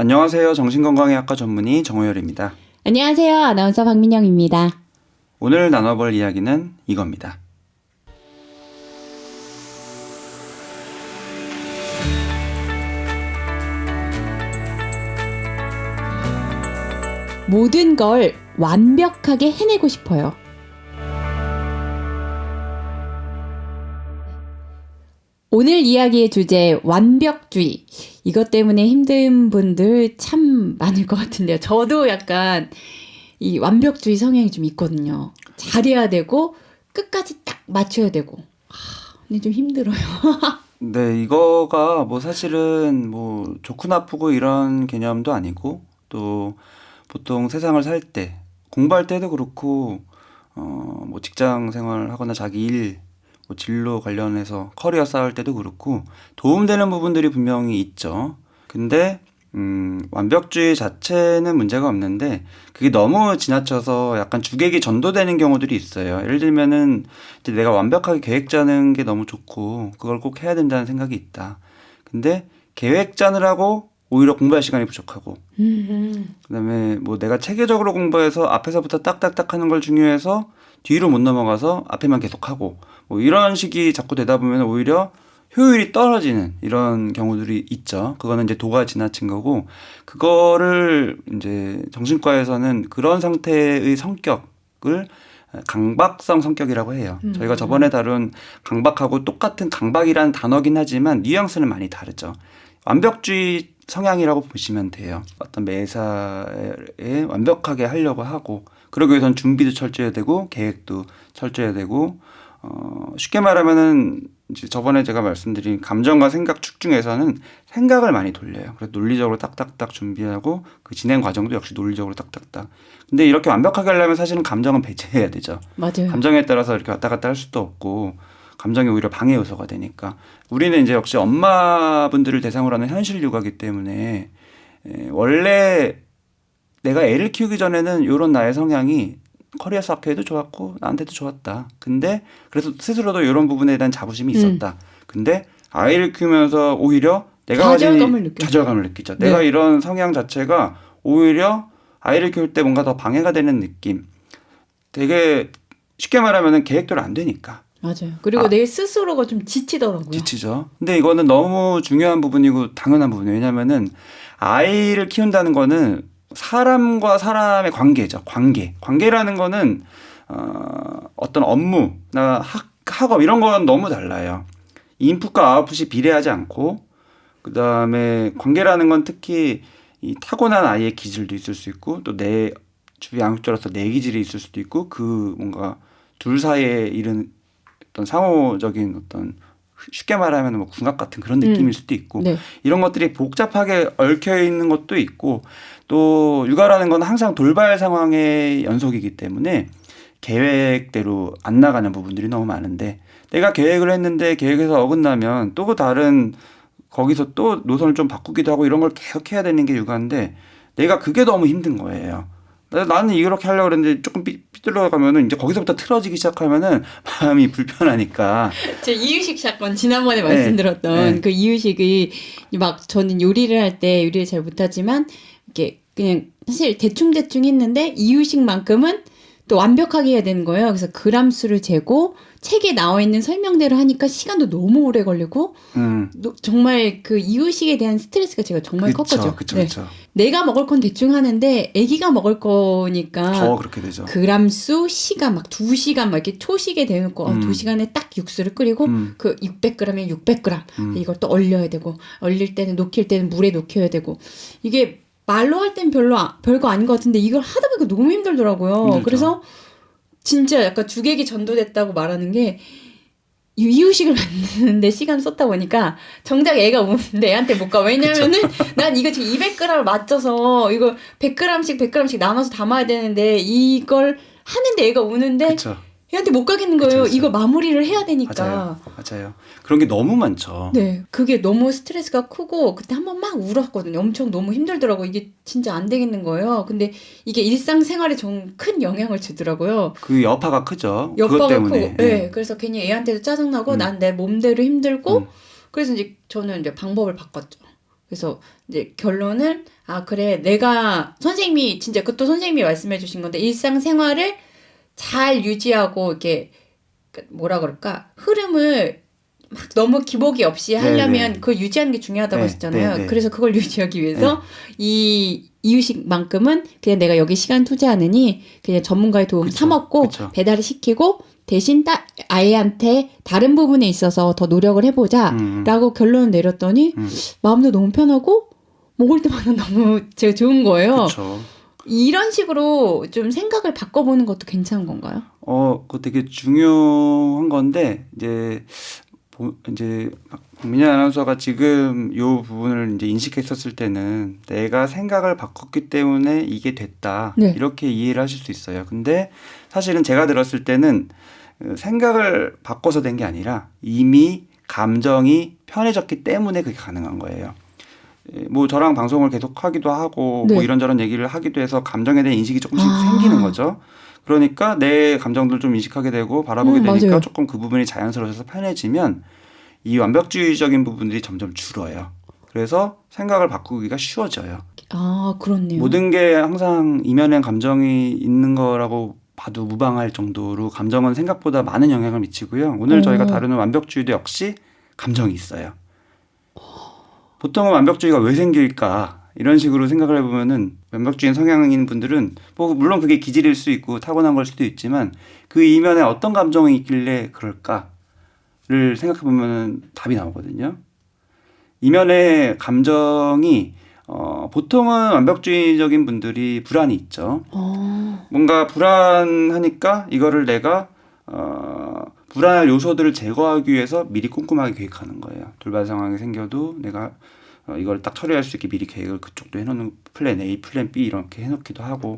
안녕하세요. 정신건강의학과 전문의 정호열입니다. 안녕하세요. 아나운서 박민영입니다. 오늘 나눠볼 이야기는 이겁니다. 모든 걸 완벽하게 해내고 싶어요. 오늘 이야기의 주제 완벽주의. 이것 때문에 힘든 분들 참 많을 것 같은데요. 저도 약간 이 완벽주의 성향이 좀 있거든요. 잘해야 되고 끝까지 딱 맞춰야 되고. 근데 좀 힘들어요. 네, 이거가 사실은 좋고 나쁘고 이런 개념도 아니고 또 보통 세상을 살 때 공부할 때도 그렇고 직장 생활하거나 자기 일 진로 관련해서 커리어 쌓을 때도 그렇고 도움되는 부분들이 분명히 있죠. 근데 완벽주의 자체는 문제가 없는데 그게 너무 지나쳐서 약간 주객이 전도되는 경우들이 있어요. 예를 들면은 이제 내가 완벽하게 계획 짜는 게 너무 좋고 그걸 꼭 해야 된다는 생각이 있다. 근데 계획 짜느라고 오히려 공부할 시간이 부족하고 그다음에 내가 체계적으로 공부해서 앞에서부터 딱딱딱 하는 걸 중요해서 뒤로 못 넘어가서 앞에만 계속하고 이런 식이 자꾸 되다 보면 오히려 효율이 떨어지는 이런 경우들이 있죠. 그거는 이제 도가 지나친 거고, 그거를 이제 정신과에서는 그런 상태의 성격을 강박성 성격이라고 해요. 저희가 저번에 다룬 강박하고 똑같은 강박이라는 단어긴 하지만 뉘앙스는 많이 다르죠. 완벽주의 성향이라고 보시면 돼요. 어떤 매사에 완벽하게 하려고 하고, 그러기 위해서는 준비도 철저해야 되고 계획도 철저해야 되고 쉽게 말하면은 이제 저번에 제가 말씀드린 감정과 생각 축 중에서는 생각을 많이 돌려요. 그래서 논리적으로 딱딱딱 준비하고 그 진행 과정도 역시 논리적으로 딱딱딱. 근데 이렇게 완벽하게 하려면 사실은 감정은 배제해야 되죠. 맞아요. 감정에 따라서 이렇게 왔다 갔다 할 수도 없고 감정이 오히려 방해 요소가 되니까. 우리는 이제 역시 엄마분들을 대상으로 하는 현실 육아이기 때문에 원래 내가 애를 키우기 전에는 이런 나의 성향이 커리어 쌓기에도 좋았고 나한테도 좋았다. 근데 그래서 스스로도 이런 부분에 대한 자부심이 있었다. 근데 아이를 키우면서 오히려 내가 가진 좌절감을 느끼죠. 네. 내가 이런 성향 자체가 오히려 아이를 키울 때 뭔가 더 방해가 되는 느낌. 되게 쉽게 말하면 계획대로 안 되니까. 맞아요. 그리고 내 스스로가 좀 지치더라고요. 지치죠. 근데 이거는 너무 중요한 부분이고 당연한 부분이에요. 왜냐면은 아이를 키운다는 거는 사람과 사람의 관계죠. 관계라는 거는 어떤 업무나 학업 이런 건 너무 달라요. 인풋과 아웃풋이 비례하지 않고 그다음에 관계라는 건 특히 이 타고난 아이의 기질도 있을 수 있고 또 내 주위 양육자로서 내 기질이 있을 수도 있고 그 뭔가 둘 사이에 이른 어떤 상호적인 어떤 쉽게 말하면 궁합 같은 그런 느낌일 수도 있고 네. 이런 것들이 복잡하게 얽혀 있는 것도 있고 또 육아라는 건 항상 돌발 상황의 연속이기 때문에 계획대로 안 나가는 부분들이 너무 많은데 내가 계획을 했는데 계획에서 어긋나면 또 다른 거기서 또 노선을 좀 바꾸기도 하고 이런 걸 계속 해야 되는 게 육아인데 내가 그게 너무 힘든 거예요. 나는 이렇게 하려고 그랬는데 조금 삐뚤어가면은 이제 거기서부터 틀어지기 시작하면은 마음이 불편하니까. 제 이유식 사건 지난번에 말씀드렸던 그 이유식이 막 저는 요리를 할 때 요리를 잘 못하지만 이렇게 그냥 사실 대충 했는데 이유식만큼은 또 완벽하게 해야 되는 거예요. 그래서 그람 수를 재고 책에 나와 있는 설명대로 하니까 시간도 너무 오래 걸리고 정말 그 이유식에 대한 스트레스가 제가 정말 컸거든요. 그쵸. 내가 먹을 건 대충 하는데 아기가 먹을 거니까 더 그렇게 되죠. 그람 수 시간 막 2시간 막 이렇게 초식에 대놓고 2시간에 딱 육수를 끓이고 그 600g에 600g 이걸 또 얼려야 되고 얼릴 때는 녹일 때는 물에 녹여야 되고 이게 말로 할 땐 별거 아닌 것 같은데 이걸 하다 보니까 너무 힘들더라고요. 힘들죠. 그래서 진짜 약간 주객이 전도됐다고 말하는 게 이유식을 만드는데 시간 썼다 보니까 정작 애가 우는데 애한테 못 가. 왜냐면은 난 이거 지금 200g을 맞춰서 이거 100g씩 나눠서 담아야 되는데 이걸 하는데 애가 우는데 그쵸. 얘한테 못 가겠는 거예요. 이거 마무리를 해야 되니까. 맞아요. 그런 게 너무 많죠. 네. 그게 너무 스트레스가 크고 그때 한번 막 울었거든요. 엄청 너무 힘들더라고요. 이게 진짜 안 되겠는 거예요. 근데 이게 일상생활에 좀 큰 영향을 주더라고요. 그 여파가 크죠. 여파가 그것 때문에. 크고. 네. 그래서 괜히 애한테도 짜증나고 난 내 몸대로 힘들고 그래서 이제 저는 이제 방법을 바꿨죠. 그래서 이제 결론은 그래 내가 선생님이 진짜 그것도 선생님이 말씀해 주신 건데 일상생활을 잘 유지하고 이렇게 뭐라 그럴까 흐름을 막 너무 기복이 없이 하려면 네네. 그걸 유지하는 게 중요하다고 네, 하셨잖아요. 네네. 그래서 그걸 유지하기 위해서 이 이유식만큼은 그냥 내가 여기 시간 투자하느니 그냥 전문가의 도움 그쵸, 사 먹고 그쵸. 배달을 시키고 대신 아이한테 다른 부분에 있어서 더 노력을 해보자라고 결론을 내렸더니 마음도 너무 편하고 먹을 때마다 너무 제가 좋은 거예요. 그렇죠. 이런 식으로 좀 생각을 바꿔보는 것도 괜찮은 건가요? 그거 되게 중요한 건데 이제 박민현 아나운서가 지금 요 부분을 이제 인식했었을 때는 내가 생각을 바꿨기 때문에 이게 됐다. 네. 이렇게 이해를 하실 수 있어요. 근데 사실은 제가 들었을 때는 생각을 바꿔서 된 게 아니라 이미 감정이 편해졌기 때문에 그게 가능한 거예요. 뭐 저랑 방송을 계속 하기도 하고 네. 뭐 이런저런 얘기를 하기도 해서 감정에 대한 인식이 조금씩 생기는 거죠. 그러니까 내 감정들 좀 인식하게 되고 바라보게 되니까 맞아요. 조금 그 부분이 자연스러워져서 편해지면 이 완벽주의적인 부분들이 점점 줄어요. 그래서 생각을 바꾸기가 쉬워져요. 그렇네요. 모든 게 항상 이면에 감정이 있는 거라고 봐도 무방할 정도로 감정은 생각보다 많은 영향을 미치고요. 오늘 저희가 다루는 완벽주의도 역시 감정이 있어요. 보통은 완벽주의가 왜 생길까? 이런 식으로 생각을 해보면은 완벽주의인 성향인 분들은 뭐 물론 그게 기질일 수 있고 타고난 걸 수도 있지만 그 이면에 어떤 감정이 있길래 그럴까를 생각해보면은 답이 나오거든요. 이면에 감정이 보통은 완벽주의적인 분들이 불안이 있죠. 뭔가 불안하니까 이거를 내가 불안할 요소들을 제거하기 위해서 미리 꼼꼼하게 계획하는 거예요. 돌발 상황이 생겨도 내가 이걸 딱 처리할 수 있게 미리 계획을 그쪽도 해놓는 플랜 A, 플랜 B 이렇게 해놓기도 하고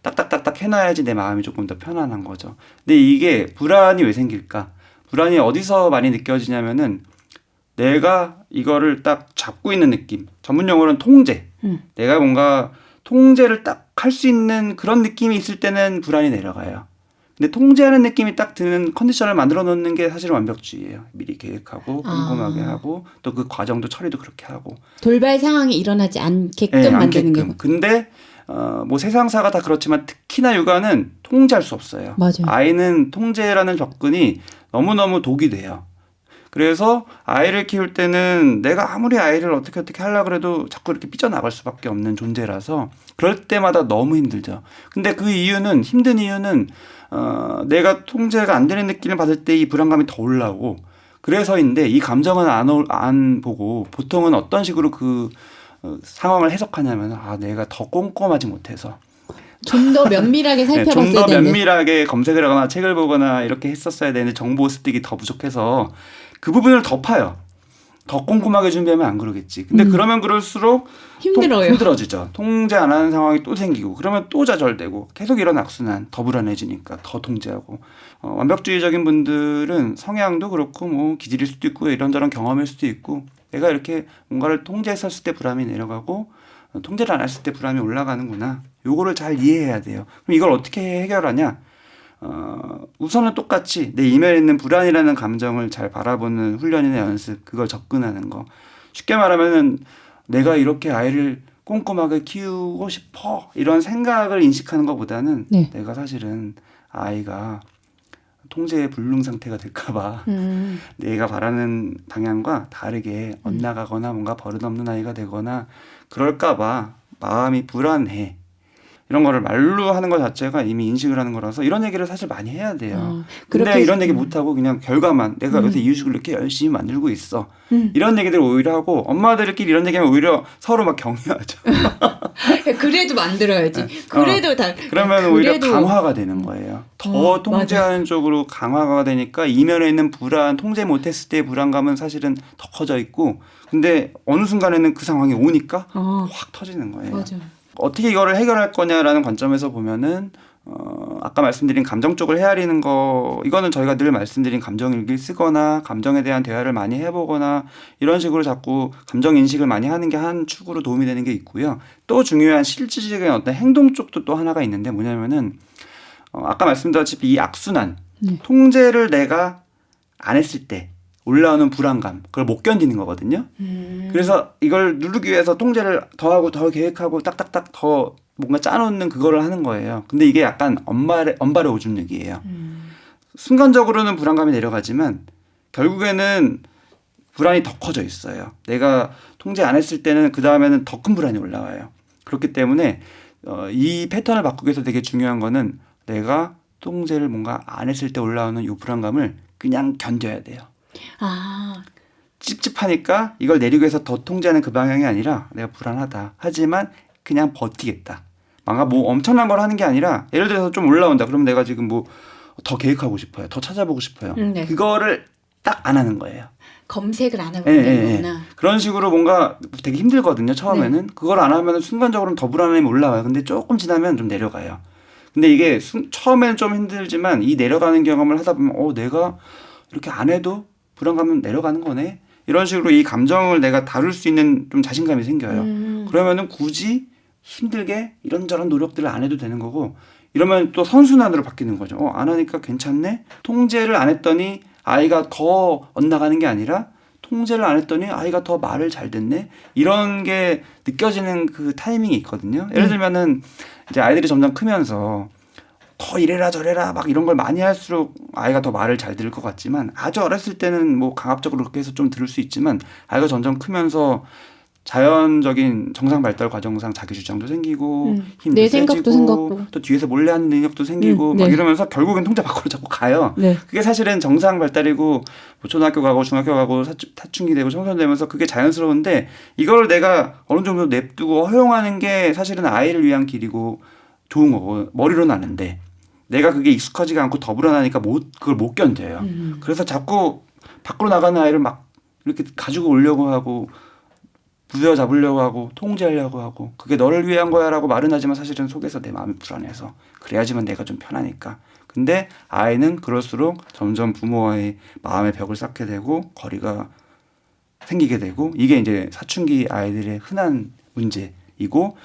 딱딱딱딱 해놔야지 내 마음이 조금 더 편안한 거죠. 근데 이게 불안이 왜 생길까? 불안이 어디서 많이 느껴지냐면은 내가 이거를 딱 잡고 있는 느낌. 전문 용어로는 통제. 내가 뭔가 통제를 딱 할 수 있는 그런 느낌이 있을 때는 불안이 내려가요. 근데 통제하는 느낌이 딱 드는 컨디션을 만들어 놓는 게 사실은 완벽주의예요. 미리 계획하고 꼼꼼하게 하고 또 그 과정도 처리도 그렇게 하고. 돌발 상황이 일어나지 않게끔 네, 만드는 게. 근데 뭐 세상사가 다 그렇지만 특히나 육아는 통제할 수 없어요. 맞아요. 아이는 통제라는 접근이 너무너무 독이 돼요. 그래서 아이를 키울 때는 내가 아무리 아이를 어떻게 하려고 해도 자꾸 이렇게 삐져나갈 수밖에 없는 존재라서 그럴 때마다 너무 힘들죠. 근데 그 이유는 힘든 이유는 내가 통제가 안 되는 느낌을 받을 때 이 불안감이 더 올라오고 그래서인데 이 감정은 안 보고 보통은 어떤 식으로 그 상황을 해석하냐면 내가 더 꼼꼼하지 못해서 좀 더 면밀하게 살펴봤어야 좀 더 되는데. 면밀하게 검색을 하거나 책을 보거나 이렇게 했었어야 되는데 정보 습득이 더 부족해서 그 부분을 덮어요. 더 꼼꼼하게 준비하면 안 그러겠지. 근데 그러면 그럴수록 힘들어요. 힘들어지죠. 통제 안 하는 상황이 또 생기고 그러면 또 좌절되고 계속 이런 악순환 더 불안해지니까 더 통제하고 완벽주의적인 분들은 성향도 그렇고 뭐 기질일 수도 있고 이런저런 경험일 수도 있고 내가 이렇게 뭔가를 통제했었을 때 불안이 내려가고 통제를 안 했을 때 불안이 올라가는구나. 요거를 잘 이해해야 돼요. 그럼 이걸 어떻게 해결하냐? 우선은 똑같이 내 이면에 있는 불안이라는 감정을 잘 바라보는 훈련이나 연습, 그걸 접근하는 거. 쉽게 말하면은 내가 이렇게 아이를 꼼꼼하게 키우고 싶어 이런 생각을 인식하는 것보다는 네. 내가 사실은 아이가 통제의 불능 상태가 될까봐 내가 바라는 방향과 다르게 엇나가거나 뭔가 버릇없는 아이가 되거나 그럴까봐 마음이 불안해. 이런 거를 말로 하는 것 자체가 이미 인식을 하는 거라서 이런 얘기를 사실 많이 해야 돼요. 근데 이런 얘기 못하고 그냥 결과만 내가 요새 이유식을 이렇게 열심히 만들고 있어. 이런 얘기들 오히려 하고 엄마들끼리 이런 얘기하면 오히려 서로 막 격려하죠. 그래도 만들어야지. 그래도 그러면 오히려 강화가 되는 거예요. 더 통제하는 쪽으로 강화가 되니까 이면에 있는 불안, 통제 못했을 때의 불안감은 사실은 더 커져 있고 근데 어느 순간에는 그 상황이 오니까 확 터지는 거예요. 맞아. 어떻게 이거를 해결할 거냐라는 관점에서 보면은 아까 말씀드린 감정 쪽을 헤아리는 거 이거는 저희가 늘 말씀드린 감정일기를 쓰거나 감정에 대한 대화를 많이 해보거나 이런 식으로 자꾸 감정 인식을 많이 하는 게 한 축으로 도움이 되는 게 있고요. 또 중요한 실질적인 어떤 행동 쪽도 또 하나가 있는데 뭐냐면은 아까 말씀드렸다시피 이 악순환 통제를 내가 안 했을 때 올라오는 불안감, 그걸 못 견디는 거거든요. 그래서 이걸 누르기 위해서 통제를 더하고 더 계획하고 딱딱딱 더 뭔가 짜놓는 그거를 하는 거예요. 근데 이게 약간 엄발의 오줌누기예요. 순간적으로는 불안감이 내려가지만 결국에는 불안이 더 커져 있어요. 내가 통제 안 했을 때는 그 다음에는 더 큰 불안이 올라와요. 그렇기 때문에 이 패턴을 바꾸기 위해서 되게 중요한 거는 내가 통제를 뭔가 안 했을 때 올라오는 이 불안감을 그냥 견뎌야 돼요. 아, 찝찝하니까 이걸 내리기 위해서 더 통제하는 그 방향이 아니라 내가 불안하다. 하지만 그냥 버티겠다. 뭔가 뭐 엄청난 걸 하는 게 아니라 예를 들어서 좀 올라온다. 그러면 내가 지금 뭐 더 계획하고 싶어요. 더 찾아보고 싶어요. 네. 그거를 딱 안 하는 거예요. 검색을 안 하고 예, 있는 예, 거구나. 그런 식으로 뭔가 되게 힘들거든요. 처음에는. 그걸 안 하면 순간적으로는 더 불안함이 올라와요. 근데 조금 지나면 좀 내려가요. 근데 이게 처음에는 좀 힘들지만 이 내려가는 경험을 하다 보면 내가 이렇게 안 해도 불안감은 내려가는 거네. 이런 식으로 이 감정을 내가 다룰 수 있는 좀 자신감이 생겨요. 그러면은 굳이 힘들게 이런저런 노력들을 안 해도 되는 거고 이러면 또 선순환으로 바뀌는 거죠. 안 하니까 괜찮네. 통제를 안 했더니 아이가 더 엇나가는 게 아니라 통제를 안 했더니 아이가 더 말을 잘 듣네. 이런 게 느껴지는 그 타이밍이 있거든요. 예를 들면은 이제 아이들이 점점 크면서 더 이래라 저래라 막 이런 걸 많이 할수록 아이가 더 말을 잘 들을 것 같지만 아주 어렸을 때는 뭐 강압적으로 그렇게 해서 좀 들을 수 있지만 아이가 점점 크면서 자연적인 정상 발달 과정상 자기 주장도 생기고 힘도 내 세지고 생각도 생겼고. 또 뒤에서 몰래 하는 능력도 생기고 막 네. 이러면서 결국엔 통제 밖으로 자꾸 가요. 네. 그게 사실은 정상 발달이고 뭐 초등학교 가고 중학교 가고 사춘기 되고 청소년 되면서 그게 자연스러운데 이걸 내가 어느 정도 냅두고 허용하는 게 사실은 아이를 위한 길이고 좋은 거고 머리로는 아는데 내가 그게 익숙하지가 않고 더 불안하니까 그걸 못 견뎌요. 그래서 자꾸 밖으로 나가는 아이를 막 이렇게 가지고 오려고 하고 부여잡으려고 하고 통제하려고 하고 그게 너를 위한 거야 라고 말은 하지만 사실은 속에서 내 마음이 불안해서 그래야지만 내가 좀 편하니까. 근데 아이는 그럴수록 점점 부모와의 마음의 벽을 쌓게 되고 거리가 생기게 되고 이게 이제 사춘기 아이들의 흔한 문제이고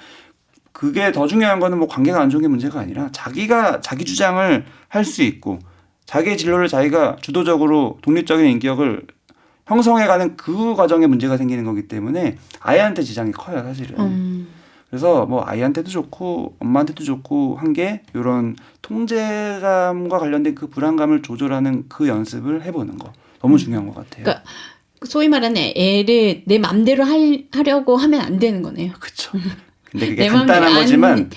그게 더 중요한 거는 뭐 관계가 안 좋은 게 문제가 아니라 자기가 자기 주장을 할 수 있고 자기의 진로를 자기가 주도적으로 독립적인 인격을 형성해가는 그 과정에 문제가 생기는 거기 때문에 아이한테 지장이 커요 사실은. 그래서 뭐 아이한테도 좋고 엄마한테도 좋고 한 게 이런 통제감과 관련된 그 불안감을 조절하는 그 연습을 해보는 거 너무 중요한 것 같아요. 그러니까 소위 말하는 애를 내 맘대로 하려고 하면 안 되는 거네요. 그렇죠. 근데 그게 내 맘대로 간단한 거지만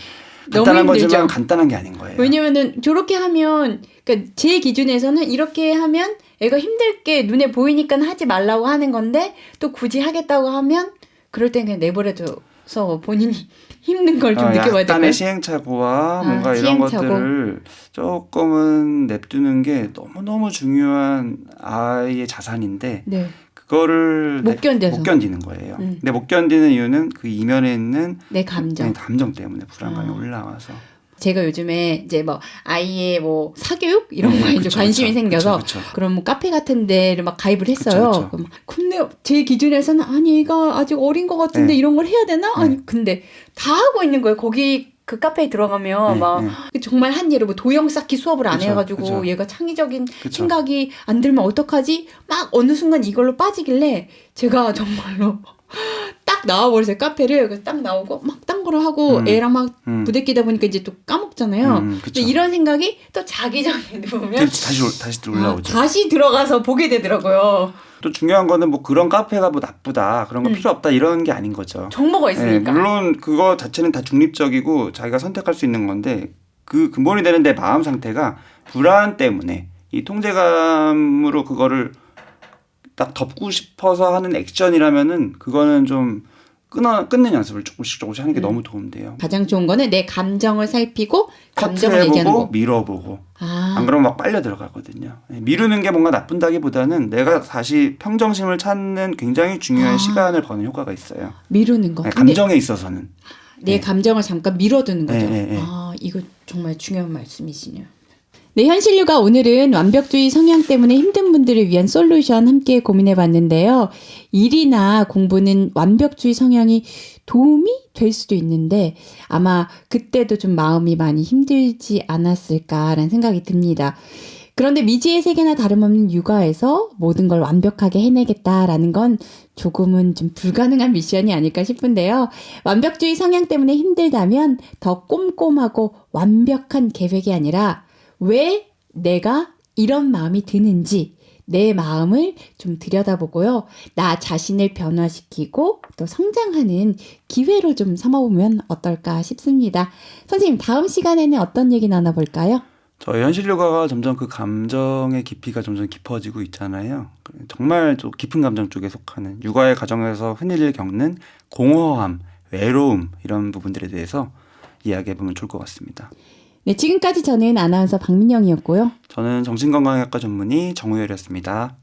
너무 간단한 힘들죠. 거지만 간단한 게 아닌 거예요. 왜냐면은 저렇게 하면 그러니까 제 기준에서는 이렇게 하면 애가 힘들 게 눈에 보이니까 하지 말라고 하는 건데 또 굳이 하겠다고 하면 그럴 땐 그냥 내버려둬서 본인이 힘든 걸 좀 느껴봐야 될까요? 약간의 시행착오와 뭔가 이런 시행착오. 것들을 조금은 냅두는 게 너무너무 중요한 아이의 자산인데 네. 그거를 못 견뎌서. 못 견디는 거예요. 근데 못 견디는 이유는 그 이면에 있는 내 감정. 감정 때문에 불안감이 올라와서. 제가 요즘에 이제 뭐 아이의 뭐 사교육 이런 거에 이제 관심이 생겨서 그럼 뭐 카페 같은 데를 막 가입을 했어요. 그쵸. 근데 제 기준에서는 아니 얘가 아직 어린 것 같은데 이런 걸 해야 되나? 아니 근데 다 하고 있는 거예요. 거기 그 카페에 들어가면 막 정말 한 예로 뭐 도형 쌓기 수업을 안 해가지고 얘가 창의적인 생각이 안 들면 어떡하지? 막 어느 순간 이걸로 빠지길래 제가 정말로 딱 나와버렸어요. 카페를. 그래서 딱 나오고 막 딴 거를 하고 애랑 막 부대끼다 보니까 이제 또 까먹잖아요. 근데 이런 생각이 또 자기 전에 누우면 다시 올라오죠. 다시 들어가서 보게 되더라고요. 또 중요한 거는 뭐 그런 카페가 뭐 나쁘다 그런 거 필요 없다 이런 게 아닌 거죠. 정보가 있으니까. 물론 그거 자체는 다 중립적이고 자기가 선택할 수 있는 건데 그 근본이 되는 내 마음 상태가 불안 때문에 이 통제감으로 그거를 딱 덮고 싶어서 하는 액션이라면은 그거는 좀 끊는 연습을 조금씩 하는 게 너무 도움돼요. 가장 좋은 거는 내 감정을 살피고 감정을 얘기하는 거. 밀어보고 안 그러면 막 빨려 들어가거든요. 미루는 게 뭔가 나쁜다기보다는 내가 다시 평정심을 찾는 굉장히 중요한 시간을 버는 효과가 있어요. 미루는 거. 감정에 있어서는. 내 감정을 잠깐 밀어두는 거죠. 네. 이거 정말 중요한 말씀이시네요. 네, 현실유가 오늘은 완벽주의 성향 때문에 힘든 분들을 위한 솔루션 함께 고민해 봤는데요. 일이나 공부는 완벽주의 성향이 도움이 될 수도 있는데 아마 그때도 좀 마음이 많이 힘들지 않았을까라는 생각이 듭니다. 그런데 미지의 세계나 다름없는 육아에서 모든 걸 완벽하게 해내겠다라는 건 조금은 좀 불가능한 미션이 아닐까 싶은데요. 완벽주의 성향 때문에 힘들다면 더 꼼꼼하고 완벽한 계획이 아니라 왜 내가 이런 마음이 드는지 내 마음을 좀 들여다보고요. 나 자신을 변화시키고 또 성장하는 기회로 좀 삼아보면 어떨까 싶습니다. 선생님, 다음 시간에는 어떤 얘기 나눠볼까요? 저희 현실 요가가 점점 그 감정의 깊이가 점점 깊어지고 있잖아요. 정말 좀 깊은 감정 쪽에 속하는 육아의 과정에서 흔히 겪는 공허함, 외로움 이런 부분들에 대해서 이야기해보면 좋을 것 같습니다. 네, 지금까지 저는 아나운서 박민영이었고요. 저는 정신건강의학과 전문의 정우열이었습니다.